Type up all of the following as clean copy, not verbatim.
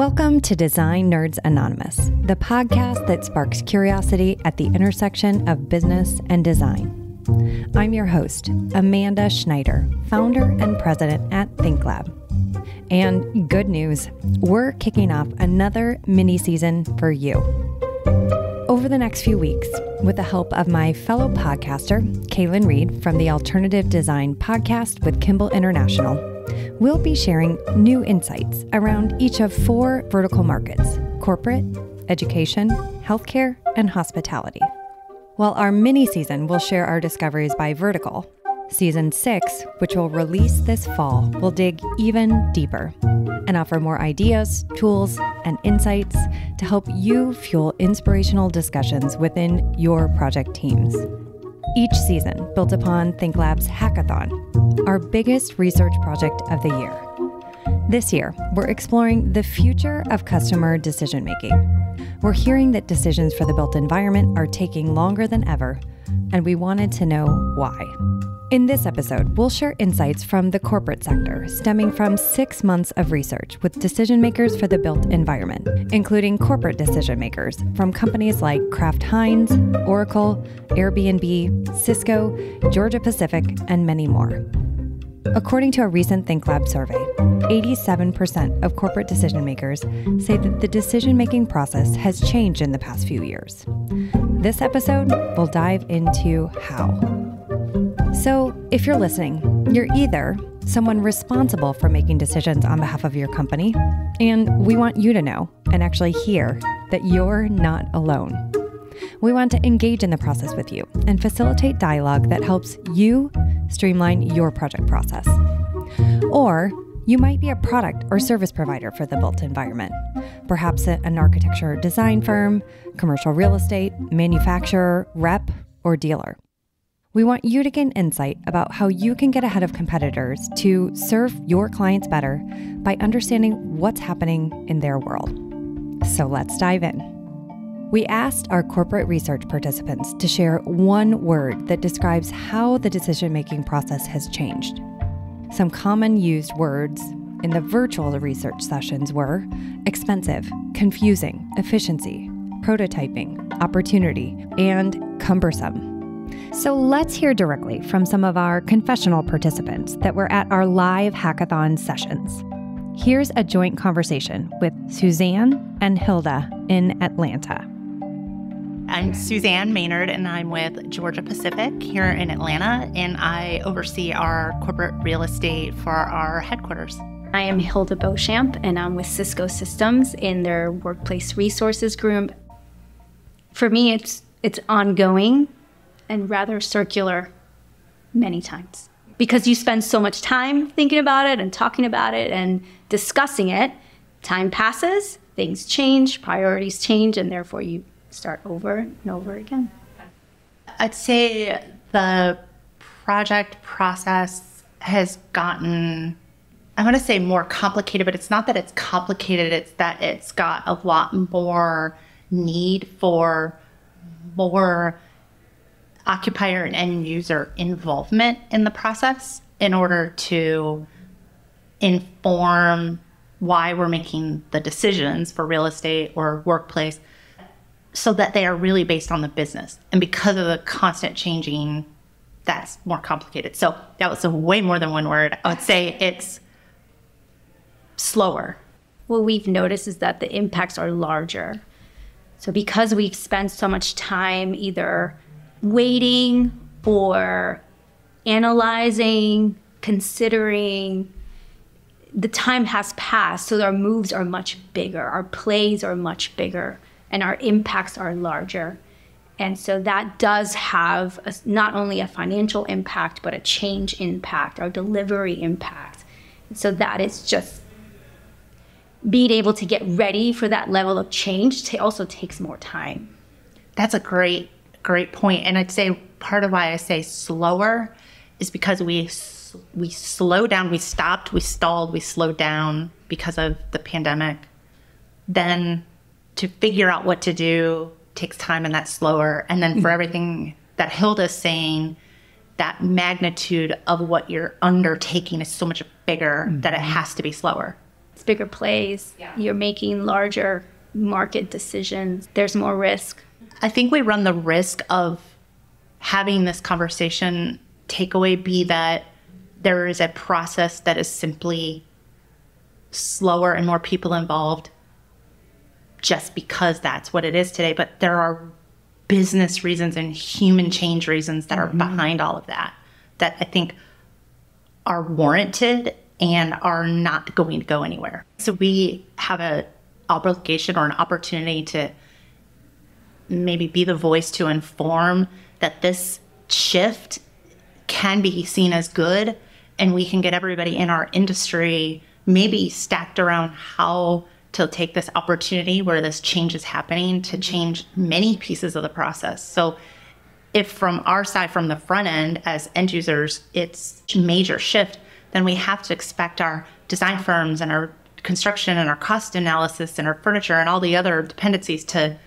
Welcome to Design Nerds Anonymous, the podcast that sparks curiosity at the intersection of business and design. I'm your host, Amanda Schneider, founder and president at ThinkLab. And good news, we're kicking off another mini-season for you. Over the next few weeks, with the help of my fellow podcaster, Kaelynn Reid from the Alternative Design Podcast with Kimball International, we'll be sharing new insights around each of 4 vertical markets: corporate, education, healthcare, and hospitality. While our mini-season will share our discoveries by vertical, Season 6, which will release this fall, will dig even deeper and offer more ideas, tools, and insights to help you fuel inspirational discussions within your project teams. Each season built upon ThinkLab's Hackathon, our biggest research project of the year. This year, we're exploring the future of customer decision-making. We're hearing that decisions for the built environment are taking longer than ever, and we wanted to know why. In this episode, we'll share insights from the corporate sector stemming from 6 months of research with decision makers for the built environment, including corporate decision makers from companies like Kraft Heinz, Oracle, Airbnb, Cisco, Georgia Pacific, and many more. According to a recent ThinkLab survey, 87% of corporate decision makers say that the decision-making process has changed in the past few years. This episode will dive into how. So, if you're listening, you're either someone responsible for making decisions on behalf of your company, and we want you to know and actually hear that you're not alone. We want to engage in the process with you and facilitate dialogue that helps you streamline your project process. Or you might be a product or service provider for the built environment, perhaps an architecture or design firm, commercial real estate, manufacturer, rep, or dealer. We want you to gain insight about how you can get ahead of competitors to serve your clients better by understanding what's happening in their world. So let's dive in. We asked our corporate research participants to share one word that describes how the decision-making process has changed. Some common used words in the virtual research sessions were expensive, confusing, efficiency, prototyping, opportunity, and cumbersome. So let's hear directly from some of our confessional participants that were at our live hackathon sessions. Here's a joint conversation with Suzanne and Hilda in Atlanta. I'm Suzanne Maynard, and I'm with Georgia Pacific here in Atlanta, and I oversee our corporate real estate for our headquarters. I am Hilda Beauchamp, and I'm with Cisco Systems in their workplace resources group. For me, it's ongoing and rather circular many times. Because you spend so much time thinking about it and talking about it and discussing it, time passes, things change, priorities change, and therefore you start over and over again. I'd say the project process has gotten, I want to say more complicated, but it's not that it's complicated, it's that it's got a lot more need for more occupier and end user involvement in the process in order to inform why we're making the decisions for real estate or workplace so that they are really based on the business. And because of the constant changing, that's more complicated. So that was way more than one word. I would say it's slower. What we've noticed is that the impacts are larger. So because we've spent so much time either waiting or analyzing, considering, the time has passed, so our moves are much bigger, our plays are much bigger, and our impacts are larger. And so that does have not only a financial impact, but a change impact, our delivery impact. And so that is just being able to get ready for that level of change also takes more time. That's a great point. And I'd say part of why I say slower is because we slowed down, we stopped, we stalled, we slowed down because of the pandemic. Then to figure out what to do takes time, and that's slower. And then for everything that Hilda's saying, that magnitude of what you're undertaking is so much bigger that it has to be slower. It's bigger plays. Yeah. You're making larger market decisions. There's more risk. I think we run the risk of having this conversation takeaway be that there is a process that is simply slower and more people involved just because that's what it is today. But there are business reasons and human change reasons that are behind all of that I think are warranted and are not going to go anywhere. So we have an obligation or an opportunity to maybe be the voice to inform that this shift can be seen as good, and we can get everybody in our industry maybe stacked around how to take this opportunity where this change is happening to change many pieces of the process. So if from our side, from the front end as end users, it's a major shift, then we have to expect our design firms and our construction and our cost analysis and our furniture and all the other dependencies to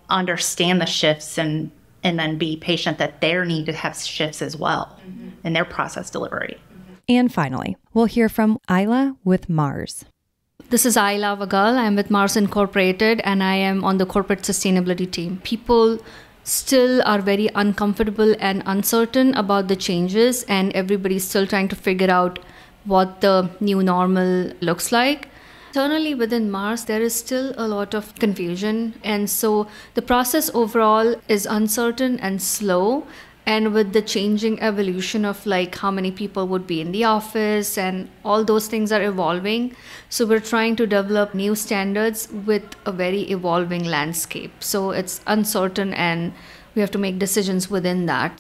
understand the shifts and then be patient that they need to have shifts as well in their process delivery. And finally, we'll hear from Ayla with Mars. This is Ayla Vagal. I'm with Mars Incorporated, and I am on the corporate sustainability team. People still are very uncomfortable and uncertain about the changes, and everybody's still trying to figure out what the new normal looks like. Internally within Mars, there is still a lot of confusion, and so the process overall is uncertain and slow. And with the changing evolution of like how many people would be in the office and all those things are evolving. So we're trying to develop new standards with a very evolving landscape. So it's uncertain and we have to make decisions within that.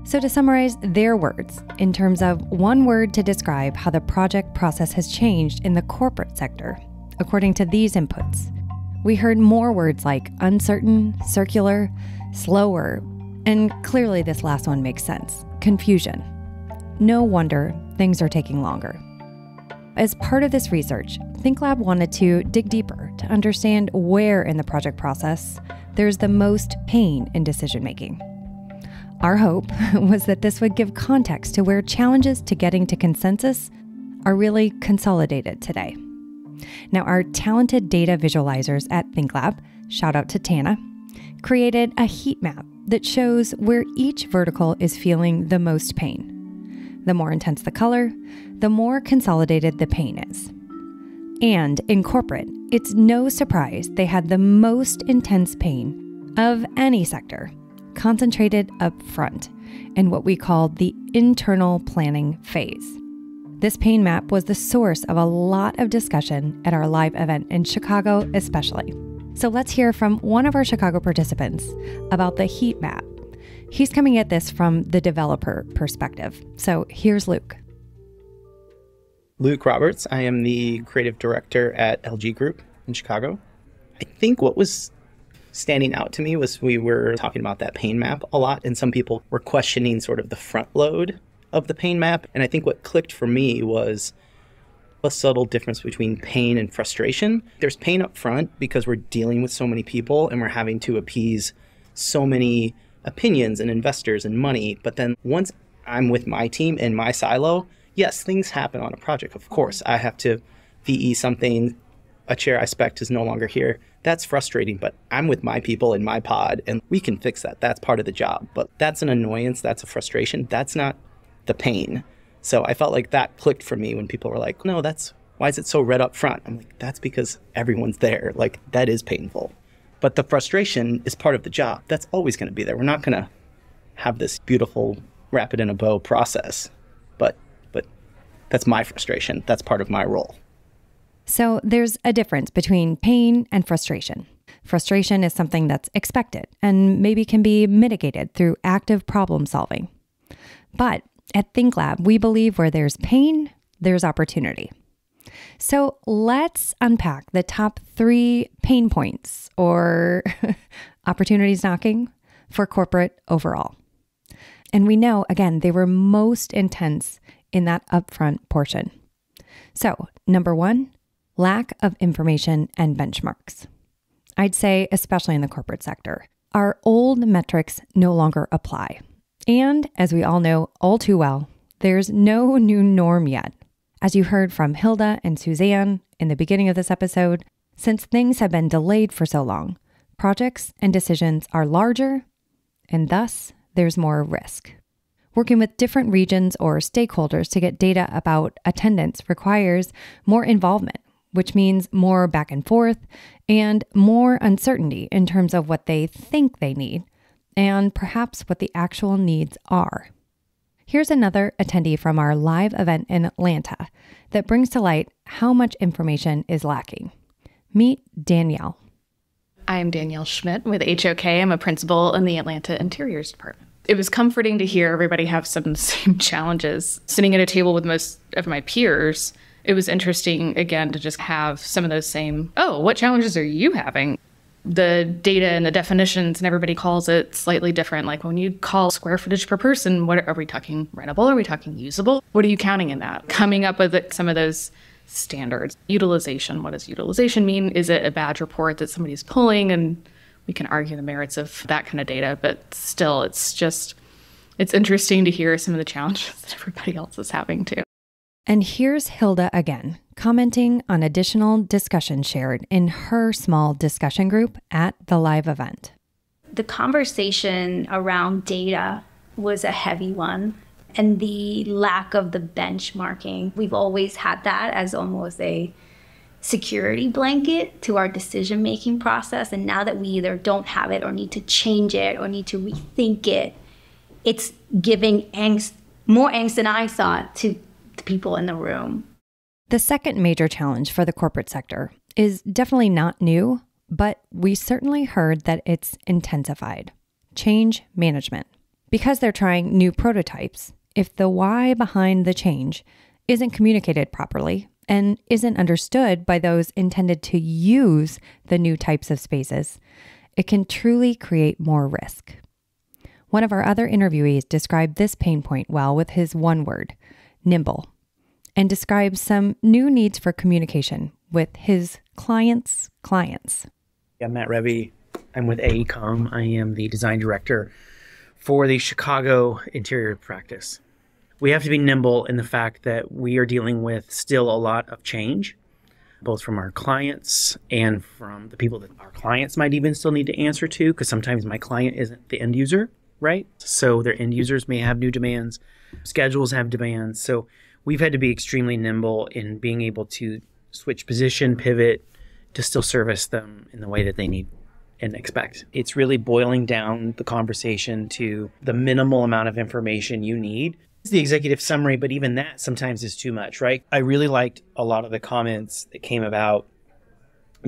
So to summarize their words, in terms of one word to describe how the project process has changed in the corporate sector, according to these inputs, we heard more words like uncertain, circular, slower, and clearly this last one makes sense, confusion. No wonder things are taking longer. As part of this research, ThinkLab wanted to dig deeper to understand where in the project process there's the most pain in decision-making. Our hope was that this would give context to where challenges to getting to consensus are really consolidated today. Now, our talented data visualizers at ThinkLab, shout out to Tana, created a heat map that shows where each vertical is feeling the most pain. The more intense the color, the more consolidated the pain is. And in corporate, it's no surprise they had the most intense pain of any sector, concentrated up front in what we called the internal planning phase. This pain map was the source of a lot of discussion at our live event in Chicago especially. So let's hear from one of our Chicago participants about the heat map. He's coming at this from the developer perspective. So here's Luke. Luke Roberts. I am the creative director at LG Group in Chicago. I think what was standing out to me was we were talking about that pain map a lot, and some people were questioning sort of the front load of the pain map. And I think what clicked for me was a subtle difference between pain and frustration. There's pain up front because we're dealing with so many people and we're having to appease so many opinions and investors and money. But then once I'm with my team in my silo, yes, things happen on a project. Of course, I have to VE something, a chair I spec'd is no longer here. That's frustrating, but I'm with my people in my pod and we can fix that. That's part of the job. But that's an annoyance, that's a frustration. That's not the pain. So I felt like that clicked for me when people were like, no, why is it so red up front? I'm like, that's because everyone's there. Like, that is painful. But the frustration is part of the job. That's always going to be there. We're not going to have this beautiful, wrap it in a bow process. But that's my frustration. That's part of my role. So there's a difference between pain and frustration. Frustration is something that's expected and maybe can be mitigated through active problem solving. But at ThinkLab, we believe where there's pain, there's opportunity. So let's unpack the top 3 pain points or opportunities knocking for corporate overall. And we know, again, they were most intense in that upfront portion. So, number 1, lack of information and benchmarks. I'd say, especially in the corporate sector, our old metrics no longer apply. And as we all know all too well, there's no new norm yet. As you heard from Hilda and Suzanne in the beginning of this episode, since things have been delayed for so long, projects and decisions are larger, and thus there's more risk. Working with different regions or stakeholders to get data about attendance requires more involvement, which means more back and forth and more uncertainty in terms of what they think they need and perhaps what the actual needs are. Here's another attendee from our live event in Atlanta that brings to light how much information is lacking. Meet Danielle. I'm Danielle Schmidt with HOK. I'm a principal in the Atlanta Interiors Department. It was comforting to hear everybody have some of the same challenges. Sitting at a table with most of my peers, it was interesting, again, to just have some of those same, what challenges are you having? The data and the definitions, and everybody calls it slightly different. Like when you call square footage per person, what are we talking rentable? Are we talking usable? What are you counting in that? Coming up with some of those standards. Utilization, what does utilization mean? Is it a badge report that somebody's pulling? And we can argue the merits of that kind of data, but still, it's interesting to hear some of the challenges that everybody else is having too. And here's Hilda again, commenting on additional discussion shared in her small discussion group at the live event. The conversation around data was a heavy one, and the lack of the benchmarking. We've always had that as almost a security blanket to our decision-making process. And now that we either don't have it or need to change it or need to rethink it, it's giving angst, more angst than I thought, to the people in the room. The second major challenge for the corporate sector is definitely not new, but we certainly heard that it's intensified. Change management. Because they're trying new prototypes, if the why behind the change isn't communicated properly and isn't understood by those intended to use the new types of spaces, it can truly create more risk. One of our other interviewees described this pain point well with his one word, nimble, and describes some new needs for communication with his clients' clients. I'm Matt Revy. I'm with AECOM. I am the design director for the Chicago interior practice. We have to be nimble in the fact that we are dealing with still a lot of change, both from our clients and from the people that our clients might even still need to answer to, because sometimes my client isn't the end user, right? So their end users may have new demands, schedules have demands. So we've had to be extremely nimble in being able to switch position, pivot, to still service them in the way that they need and expect. It's really boiling down the conversation to the minimal amount of information you need. It's the executive summary, but even that sometimes is too much, right? I really liked a lot of the comments that came about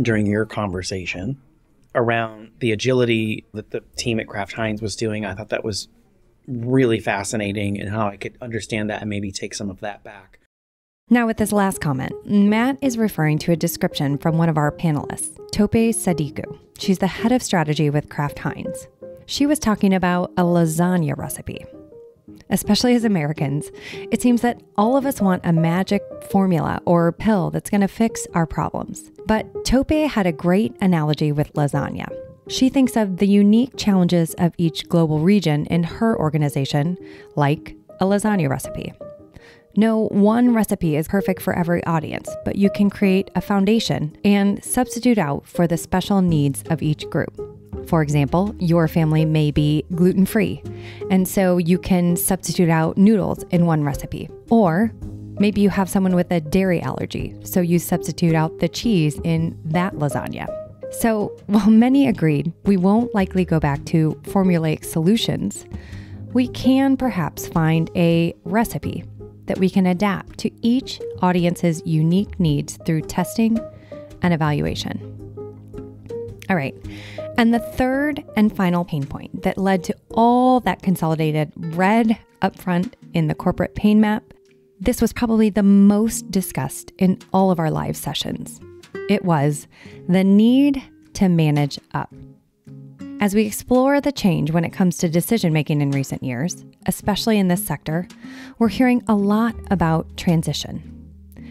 during your conversation around the agility that the team at Kraft Heinz was doing. I thought that was really fascinating and how I could understand that and maybe take some of that back. Now with this last comment, Matt is referring to a description from one of our panelists, Tope Sadiku. She's the head of strategy with Kraft Heinz. She was talking about a lasagna recipe. Especially as Americans, it seems that all of us want a magic formula or pill that's going to fix our problems. But Tope had a great analogy with lasagna. She thinks of the unique challenges of each global region in her organization, like a lasagna recipe. No one recipe is perfect for every audience, but you can create a foundation and substitute out for the special needs of each group. For example, your family may be gluten-free, and so you can substitute out noodles in one recipe. Or maybe you have someone with a dairy allergy, so you substitute out the cheese in that lasagna. So while many agreed we won't likely go back to formulaic solutions, we can perhaps find a recipe that we can adapt to each audience's unique needs through testing and evaluation. All right, and the third and final pain point that led to all that consolidated red up front in the corporate pain map, this was probably the most discussed in all of our live sessions. It was the need to manage up. As we explore the change when it comes to decision-making in recent years, especially in this sector, we're hearing a lot about transition.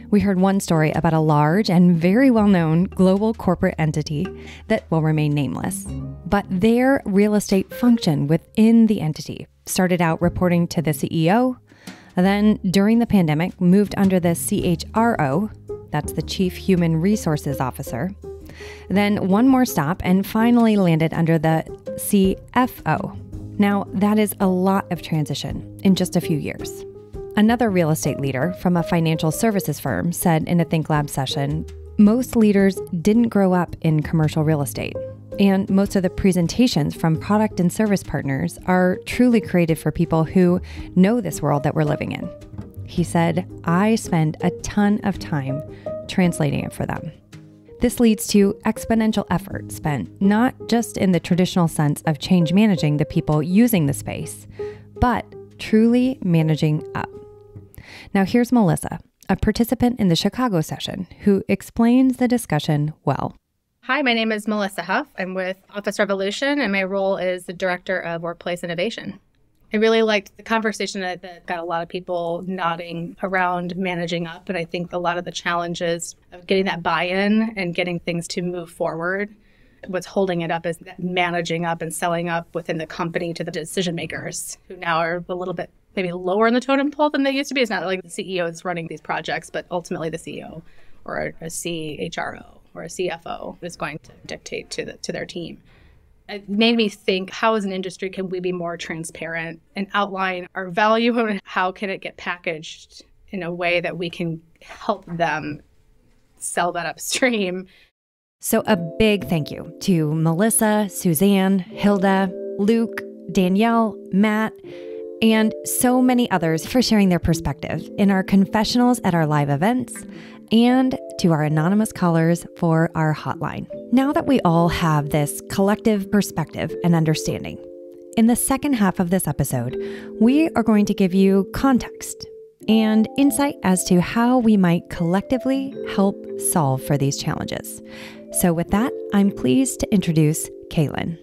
We heard one story about a large and very well-known global corporate entity that will remain nameless. But their real estate function within the entity started out reporting to the CEO, Then, during the pandemic, moved under the CHRO, that's the Chief Human Resources Officer. Then one more stop and finally landed under the CFO. Now, that is a lot of transition in just a few years. Another real estate leader from a financial services firm said in a Think Lab session, most leaders didn't grow up in commercial real estate, and most of the presentations from product and service partners are truly created for people who know this world that we're living in. He said, I spend a ton of time translating it for them. This leads to exponential effort spent not just in the traditional sense of change managing the people using the space, but truly managing up. Now here's Melissa, a participant in the Chicago session, who explains the discussion well. Hi, my name is Melissa Huff. I'm with Office Revolution, and my role is the Director of Workplace Innovation. I really liked the conversation that got a lot of people nodding around managing up, and I think a lot of the challenges of getting that buy-in and getting things to move forward, what's holding it up is that managing up and selling up within the company to the decision makers, who now are a little bit maybe lower in the totem pole than they used to be. It's not like the CEO is running these projects, but ultimately the CEO or a CHRO or a CFO is going to dictate to their team. It made me think, how as an industry can we be more transparent and outline our value and how can it get packaged in a way that we can help them sell that upstream. So a big thank you to Melissa, Suzanne, Hilda, Luke, Danielle, Matt, and so many others for sharing their perspective in our confessionals at our live events, and to our anonymous callers for our hotline. Now that we all have this collective perspective and understanding, in the second half of this episode, we are going to give you context and insight as to how we might collectively help solve for these challenges. So with that, I'm pleased to introduce Kaelynn.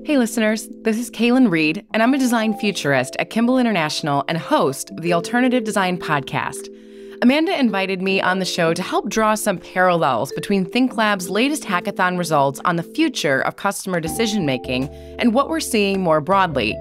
Hey listeners, this is Kaelynn Reid, and I'm a design futurist at Kimball International and host of the Alternative Design Podcast. Amanda invited me on the show to help draw some parallels between Think Lab's latest hackathon results on the future of customer decision-making and what we're seeing more broadly.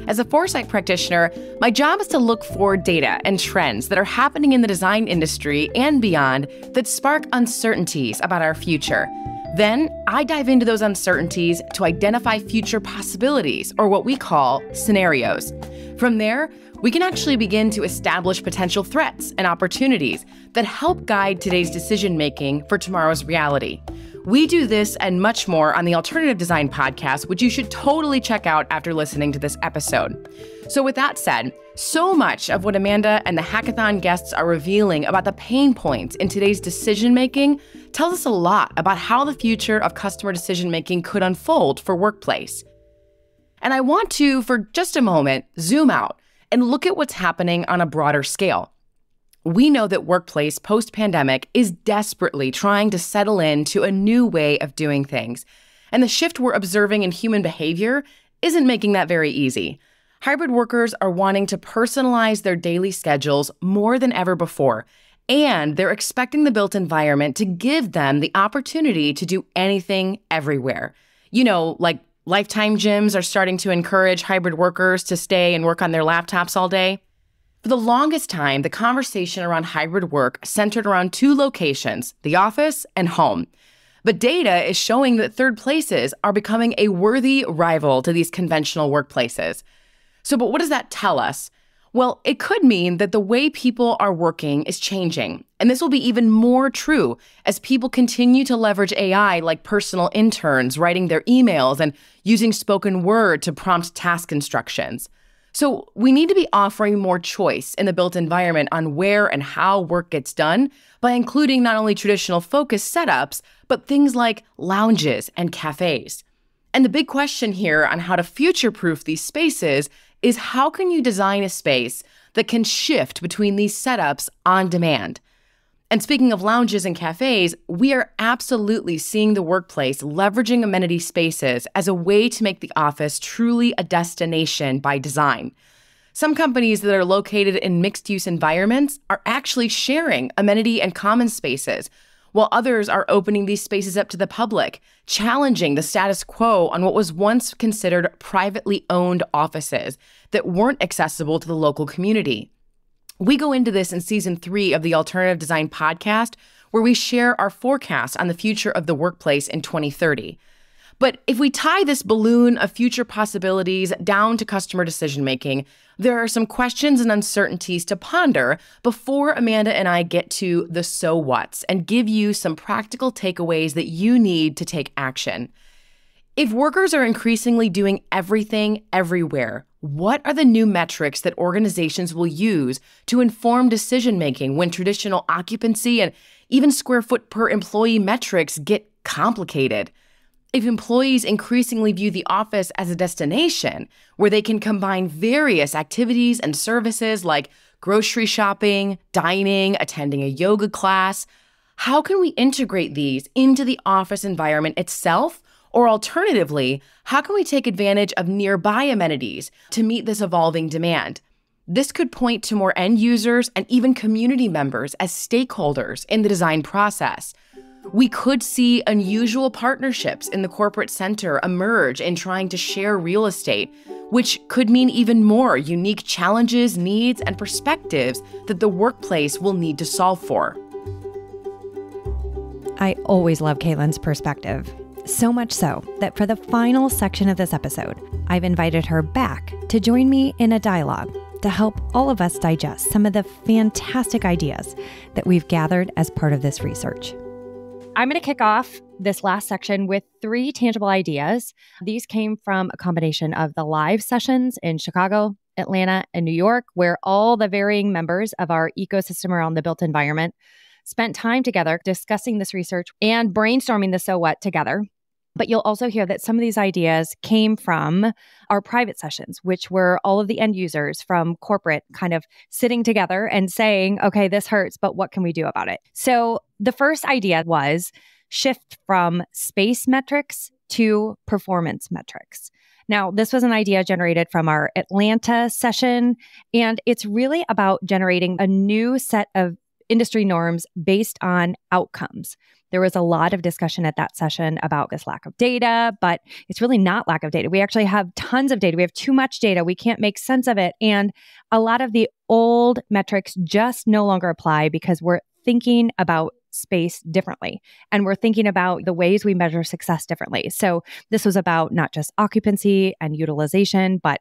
As a foresight practitioner, my job is to look for data and trends that are happening in the design industry and beyond that spark uncertainties about our future. Then, I dive into those uncertainties to identify future possibilities, or what we call scenarios. From there, we can actually begin to establish potential threats and opportunities that help guide today's decision-making for tomorrow's reality. We do this and much more on the Alternative Design Podcast, which you should totally check out after listening to this episode. So with that said, so much of what Amanda and the hackathon guests are revealing about the pain points in today's decision-making tells us a lot about how the future of customer decision-making could unfold for workplace. And I want to, for just a moment, zoom out and look at what's happening on a broader scale. We know that workplace post-pandemic is desperately trying to settle into a new way of doing things. And the shift we're observing in human behavior isn't making that very easy. Hybrid workers are wanting to personalize their daily schedules more than ever before, and they're expecting the built environment to give them the opportunity to do anything everywhere. You know, like Lifetime gyms are starting to encourage hybrid workers to stay and work on their laptops all day. For the longest time, the conversation around hybrid work centered around two locations, the office and home. But data is showing that third places are becoming a worthy rival to these conventional workplaces. But what does that tell us? Well, it could mean that the way people are working is changing. And this will be even more true as people continue to leverage AI like personal interns writing their emails and using spoken word to prompt task instructions. So we need to be offering more choice in the built environment on where and how work gets done by including not only traditional focus setups, but things like lounges and cafes. And the big question here on how to future-proof these spaces is, how can you design a space that can shift between these setups on demand? And speaking of lounges and cafes, we are absolutely seeing the workplace leveraging amenity spaces as a way to make the office truly a destination by design. Some companies that are located in mixed-use environments are actually sharing amenity and common spaces, while others are opening these spaces up to the public, challenging the status quo on what was once considered privately owned offices that weren't accessible to the local community. We go into this in season 3 of the Alternative Design podcast, where we share our forecast on the future of the workplace in 2030. But if we tie this balloon of future possibilities down to customer decision-making, there are some questions and uncertainties to ponder before Amanda and I get to the so whats and give you some practical takeaways that you need to take action. If workers are increasingly doing everything everywhere, what are the new metrics that organizations will use to inform decision-making when traditional occupancy and even square foot per employee metrics get complicated? If employees increasingly view the office as a destination where they can combine various activities and services like grocery shopping, dining, attending a yoga class, how can we integrate these into the office environment itself? Or alternatively, how can we take advantage of nearby amenities to meet this evolving demand? This could point to more end users and even community members as stakeholders in the design process. We could see unusual partnerships in the corporate center emerge in trying to share real estate, which could mean even more unique challenges, needs, and perspectives that the workplace will need to solve for. I always love Kaelynn's perspective. So much so that for the final section of this episode, I've invited her back to join me in a dialogue to help all of us digest some of the fantastic ideas that we've gathered as part of this research. I'm going to kick off this last section with 3 tangible ideas. These came from a combination of the live sessions in Chicago, Atlanta, and New York, where all the varying members of our ecosystem around the built environment spent time together discussing this research and brainstorming the so what together. But you'll also hear that some of these ideas came from our private sessions, which were all of the end users from corporate kind of sitting together and saying, okay, this hurts, but what can we do about it? So the first idea was shift from space metrics to performance metrics. Now, this was an idea generated from our Atlanta session, and it's really about generating a new set of industry norms based on outcomes. There was a lot of discussion at that session about this lack of data, but it's really not lack of data. We actually have tons of data. We have too much data. We can't make sense of it. And a lot of the old metrics just no longer apply because we're thinking about space differently. And we're thinking about the ways we measure success differently. So this was about not just occupancy and utilization, but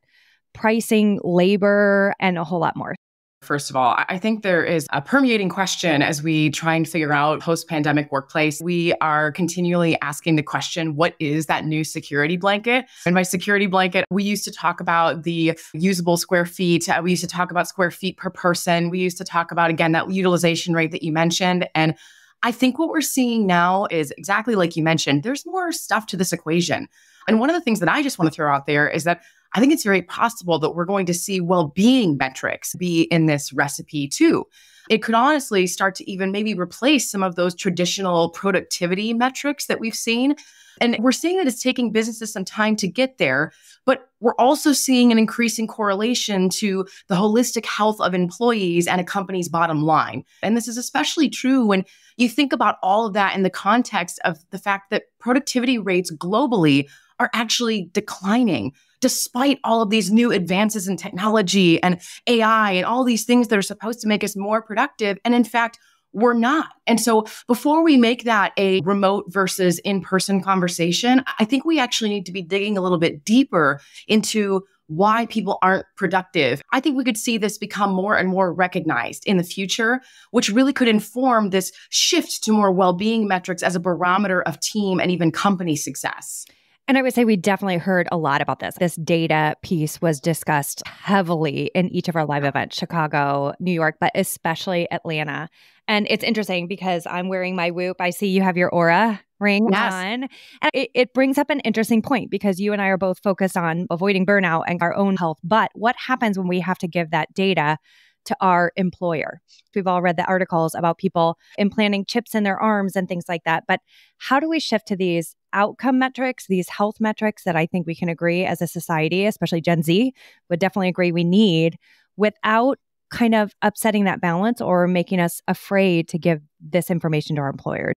pricing, labor, and a whole lot more. First of all, I think there is a permeating question as we try and figure out post-pandemic workplace. We are continually asking the question, what is that new security blanket? And by security blanket, we used to talk about the usable square feet. We used to talk about square feet per person. We used to talk about, again, that utilization rate that you mentioned. And I think what we're seeing now is exactly like you mentioned, there's more stuff to this equation. And one of the things that I just want to throw out there is that I think it's very possible that we're going to see well-being metrics be in this recipe too. It could honestly start to even maybe replace some of those traditional productivity metrics that we've seen. And we're seeing that it's taking businesses some time to get there, but we're also seeing an increasing correlation to the holistic health of employees and a company's bottom line. And this is especially true when you think about all of that in the context of the fact that productivity rates globally are actually declining, despite all of these new advances in technology and AI and all these things that are supposed to make us more productive. And in fact, we're not. And so before we make that a remote versus in-person conversation, I think we actually need to be digging a little bit deeper into why people aren't productive. I think we could see this become more and more recognized in the future, which really could inform this shift to more well-being metrics as a barometer of team and even company success. And I would say we definitely heard a lot about this. This data piece was discussed heavily in each of our live events, Chicago, New York, but especially Atlanta. And it's interesting because I'm wearing my Whoop. I see you have your Aura ring on. And it brings up an interesting point because you and I are both focused on avoiding burnout and our own health. But what happens when we have to give that data to our employer? We've all read the articles about people implanting chips in their arms and things like that. But how do we shift to these outcome metrics, these health metrics that I think we can agree as a society, especially Gen Z, would definitely agree we need, without kind of upsetting that balance or making us afraid to give this information to our employers?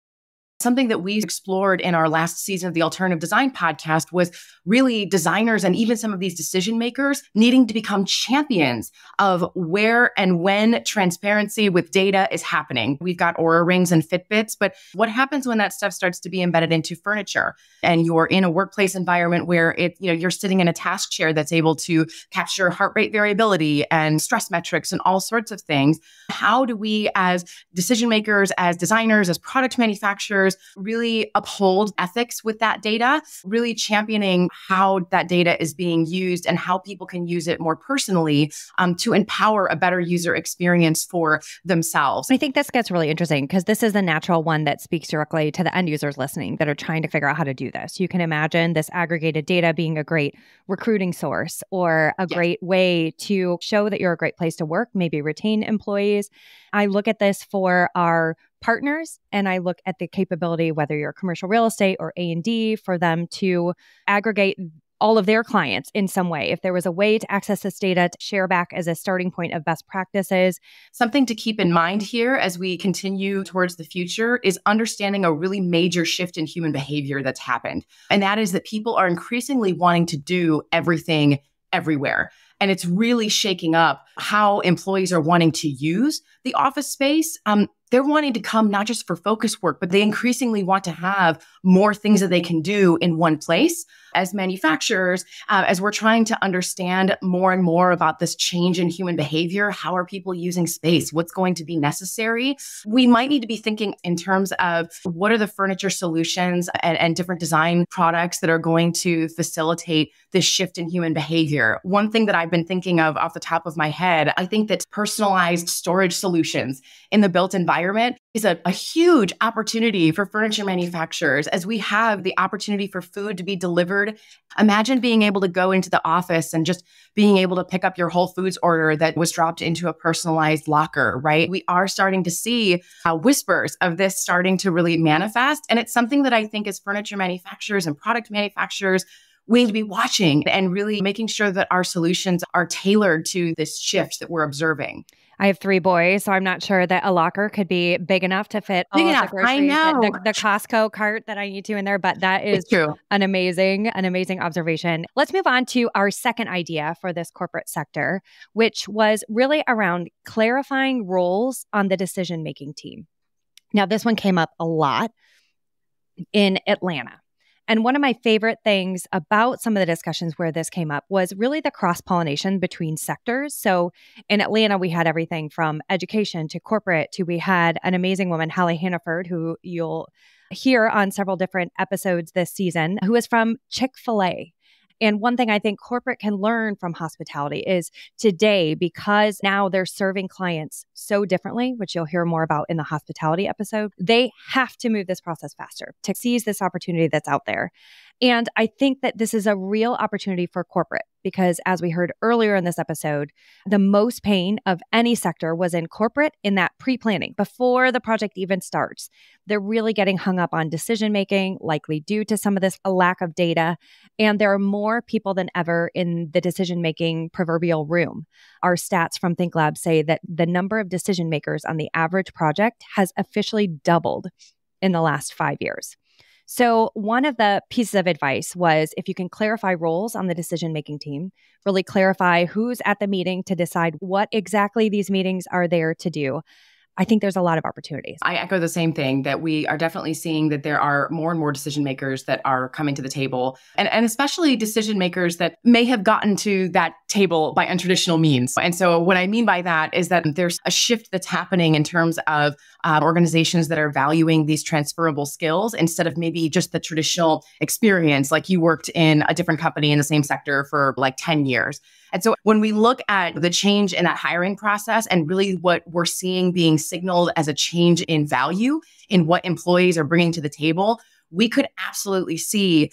Something that we explored in our last season of the Alternative Design podcast was really designers and even some of these decision makers needing to become champions of where and when transparency with data is happening. We've got Oura rings and Fitbits, but what happens when that stuff starts to be embedded into furniture and you're in a workplace environment where you're sitting in a task chair that's able to capture heart rate variability and stress metrics and all sorts of things? How do we as decision makers, as designers, as product manufacturers really uphold ethics with that data, really championing how that data is being used and how people can use it more personally to empower a better user experience for themselves? I think this gets really interesting because this is the natural one that speaks directly to the end users listening that are trying to figure out how to do this. You can imagine this aggregated data being a great recruiting source or a great way to show that you're a great place to work, maybe retain employees. I look at this for our partners and I look at the capability, whether you're commercial real estate or A&D, for them to aggregate all of their clients in some way. If there was a way to access this data to share back as a starting point of best practices. Something to keep in mind here as we continue towards the future is understanding a really major shift in human behavior that's happened. And that is that people are increasingly wanting to do everything everywhere. And it's really shaking up how employees are wanting to use the office space. They're wanting to come not just for focus work, but they increasingly want to have more things that they can do in one place. As manufacturers, as we're trying to understand more and more about this change in human behavior, how are people using space? What's going to be necessary? We might need to be thinking in terms of what are the furniture solutions and different design products that are going to facilitate this shift in human behavior. One thing that I've been thinking of off the top of my head, I think that personalized storage solutions in the built environment is a huge opportunity for furniture manufacturers as we have the opportunity for food to be delivered. Imagine being able to go into the office and just being able to pick up your Whole Foods order that was dropped into a personalized locker, right? We are starting to see whispers of this starting to really manifest. And it's something that I think as furniture manufacturers and product manufacturers, we need to be watching and really making sure that our solutions are tailored to this shift that we're observing. I have 3 boys, so I'm not sure that a locker could be big enough to fit all of the groceries, I know. the Costco cart that I need to in there, but that is true. an amazing observation. Let's move on to our second idea for this corporate sector, which was really around clarifying roles on the decision-making team. Now, this one came up a lot in Atlanta. And one of my favorite things about some of the discussions where this came up was really the cross-pollination between sectors. So in Atlanta, we had everything from education to corporate to we had an amazing woman, Hallie Hannaford, who you'll hear on several different episodes this season, who is from Chick-fil-A. And one thing I think corporate can learn from hospitality is today, because now they're serving clients so differently, which you'll hear more about in the hospitality episode, they have to move this process faster to seize this opportunity that's out there. And I think that this is a real opportunity for corporate because as we heard earlier in this episode, the most pain of any sector was in corporate in that pre-planning before the project even starts. They're really getting hung up on decision-making, likely due to some of this lack of data. And there are more people than ever in the decision-making proverbial room. Our stats from ThinkLab say that the number of decision makers on the average project has officially doubled in the last 5 years. So one of the pieces of advice was if you can clarify roles on the decision-making team, really clarify who's at the meeting to decide what exactly these meetings are there to do, I think there's a lot of opportunities. I echo the same thing that we are definitely seeing that there are more and more decision makers that are coming to the table and especially decision makers that may have gotten to that table by untraditional means. And so what I mean by that is that there's a shift that's happening in terms of organizations that are valuing these transferable skills instead of maybe just the traditional experience, like you worked in a different company in the same sector for like 10 years. And so when we look at the change in that hiring process and really what we're seeing being signaled as a change in value in what employees are bringing to the table, we could absolutely see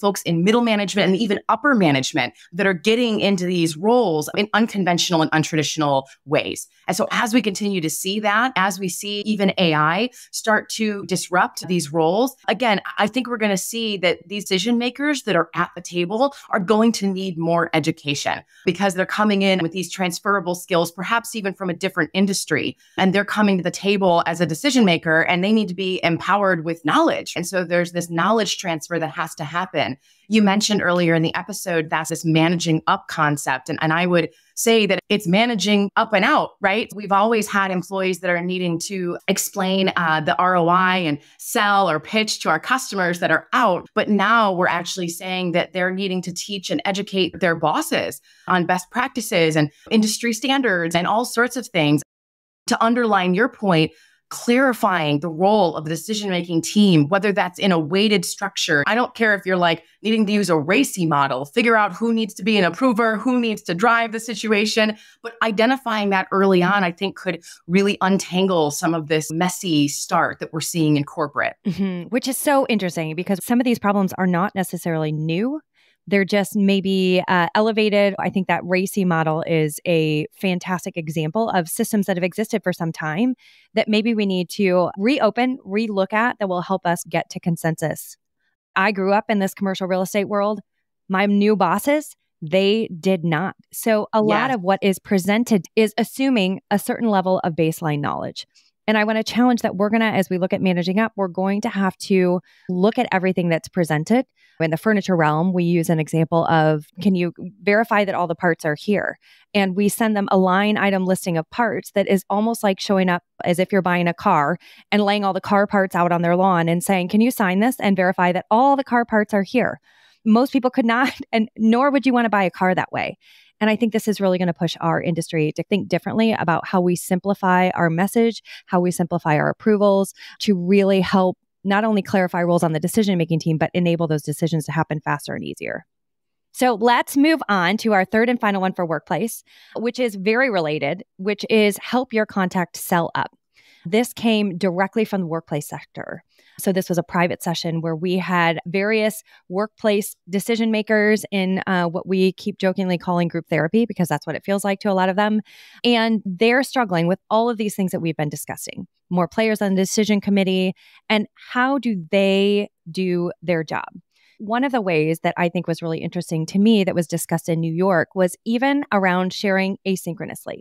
folks in middle management and even upper management that are getting into these roles in unconventional and untraditional ways. And so as we continue to see that, as we see even AI start to disrupt these roles, again, I think we're going to see that these decision makers that are at the table are going to need more education because they're coming in with these transferable skills, perhaps even from a different industry. And they're coming to the table as a decision maker and they need to be empowered with knowledge. And so there's this knowledge transfer that has to happen. You mentioned earlier in the episode, that's this managing up concept. And I would say that it's managing up and out, right? We've always had employees that are needing to explain the ROI and sell or pitch to our customers that are out. But now we're actually saying that they're needing to teach and educate their bosses on best practices and industry standards and all sorts of things. To underline your point, clarifying the role of the decision-making team, whether that's in a weighted structure. I don't care if you're like needing to use a RACI model, figure out who needs to be an approver, who needs to drive the situation. But identifying that early on, I think could really untangle some of this messy start that we're seeing in corporate. Which is so interesting because some of these problems are not necessarily new. They're just maybe elevated. I think that RACI model is a fantastic example of systems that have existed for some time that maybe we need to reopen, relook at that will help us get to consensus. I grew up in this commercial real estate world. My new bosses, they did not. So a lot of what is presented is assuming a certain level of baseline knowledge. And I want to challenge that we're going to, as we look at managing up, we're going to have to look at everything that's presented. In the furniture realm, we use an example of, can you verify that all the parts are here? And we send them a line item listing of parts that is almost like showing up as if you're buying a car and laying all the car parts out on their lawn and saying, can you sign this and verify that all the car parts are here? Most people could not, and nor would you want to buy a car that way. And I think this is really going to push our industry to think differently about how we simplify our message, how we simplify our approvals to really help not only clarify roles on the decision-making team, but enable those decisions to happen faster and easier. So let's move on to our third and final one for workplace, which is very related, which is help your contact sell up. This came directly from the workplace sector. So this was a private session where we had various workplace decision makers in what we keep jokingly calling group therapy, because that's what it feels like to a lot of them. And they're struggling with all of these things that we've been discussing. More players on the decision committee, and how do they do their job? One of the ways that I think was really interesting to me that was discussed in New York was even around sharing asynchronously.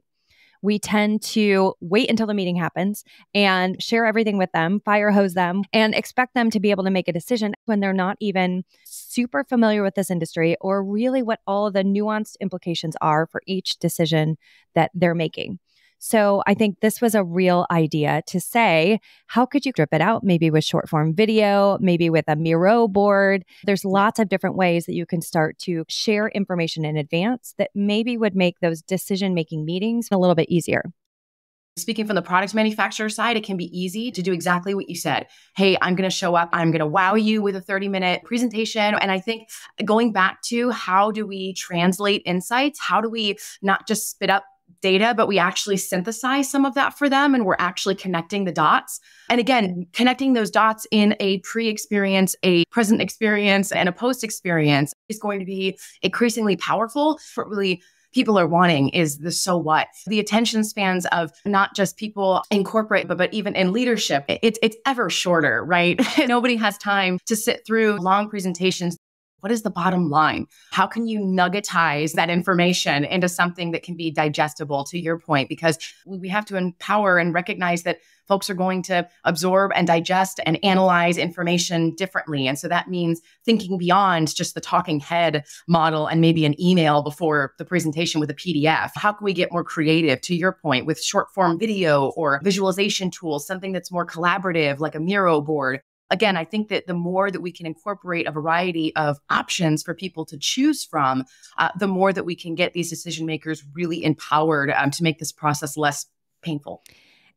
We tend to wait until the meeting happens and share everything with them, fire hose them, and expect them to be able to make a decision when they're not even super familiar with this industry or really what all of the nuanced implications are for each decision that they're making. So I think this was a real idea to say, how could you drip it out? Maybe with short form video, maybe with a Miro board. There's lots of different ways that you can start to share information in advance that maybe would make those decision-making meetings a little bit easier. Speaking from the product manufacturer side, it can be easy to do exactly what you said. Hey, I'm going to show up. I'm going to wow you with a 30-minute presentation. And I think going back to how do we translate insights? How do we not just spit up data, but we actually synthesize some of that for them and we're actually connecting the dots. And again, connecting those dots in a pre-experience, a present experience, and a post-experience is going to be increasingly powerful. What really people are wanting is the so what. The attention spans of not just people in corporate, but even in leadership, it's ever shorter, right? Nobody has time to sit through long presentations. What is the bottom line? How can you nuggetize that information into something that can be digestible, to your point? Because we have to empower and recognize that folks are going to absorb and digest and analyze information differently. And so that means thinking beyond just the talking head model and maybe an email before the presentation with a PDF. How can we get more creative, to your point, with short form video or visualization tools, something that's more collaborative like a Miro board? Again, I think that the more that we can incorporate a variety of options for people to choose from, the more that we can get these decision makers really empowered to make this process less painful.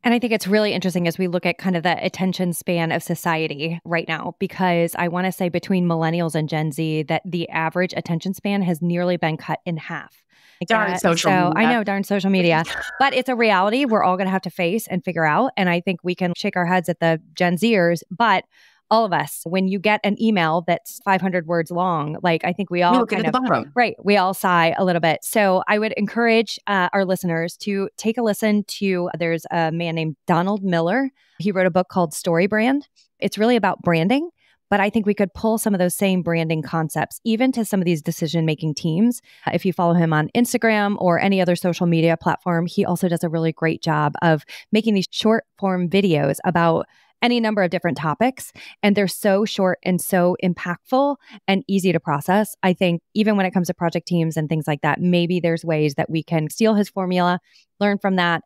And I think it's really interesting as we look at kind of the attention span of society right now, because I want to say between millennials and Gen Z that the average attention span has nearly been cut in half. Darn social media. I know, darn social media. But it's a reality we're all going to have to face and figure out. And I think we can shake our heads at the Gen Zers, but all of us, when you get an email that's 500 words long, like I think we all look at the bottom. Right. We all sigh a little bit. So I would encourage our listeners to take a listen to, there's a man named Donald Miller. He wrote a book called Story Brand. It's really about branding, but I think we could pull some of those same branding concepts even to some of these decision-making teams. If you follow him on Instagram or any other social media platform, he also does a really great job of making these short form videos about any number of different topics. And they're so short and so impactful and easy to process. I think even when it comes to project teams and things like that, maybe there's ways that we can steal his formula, learn from that.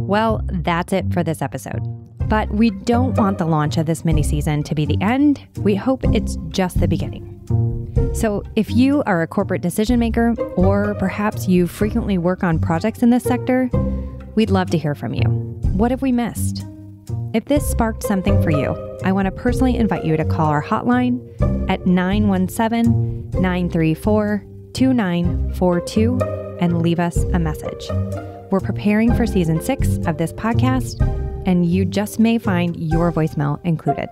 Well, that's it for this episode. But we don't want the launch of this mini season to be the end. We hope it's just the beginning. So if you are a corporate decision maker, or perhaps you frequently work on projects in this sector, we'd love to hear from you. What have we missed? If this sparked something for you, I want to personally invite you to call our hotline at 917-934-2942 and leave us a message. We're preparing for season 6 of this podcast, and you just may find your voicemail included.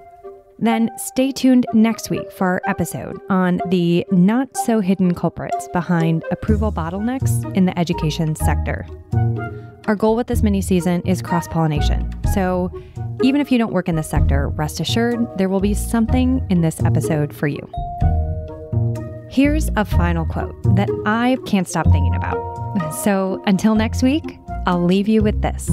Then stay tuned next week for our episode on the not-so-hidden culprits behind approval bottlenecks in the education sector. Our goal with this mini-season is cross-pollination. So even if you don't work in the sector, rest assured there will be something in this episode for you. Here's a final quote that I can't stop thinking about. So until next week, I'll leave you with this.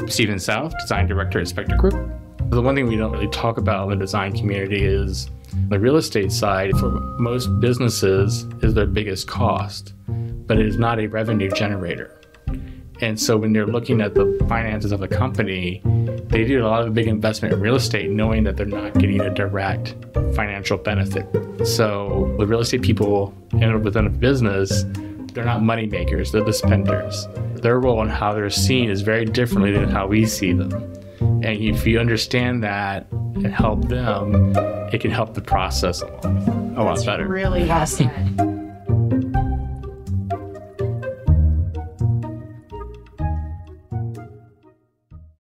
Stephen South, Design Director at Spectre Group. The one thing we don't really talk about in the design community is the real estate side. For most businesses is their biggest cost, but it is not a revenue generator. And so when they're looking at the finances of a company, they do a lot of big investment in real estate knowing that they're not getting a direct financial benefit. So the real estate people within a business, they're not money makers, they're the spenders. Their role and how they're seen is very differently than how we see them. And if you understand that and help them, it can help the process a lot better. Really well said.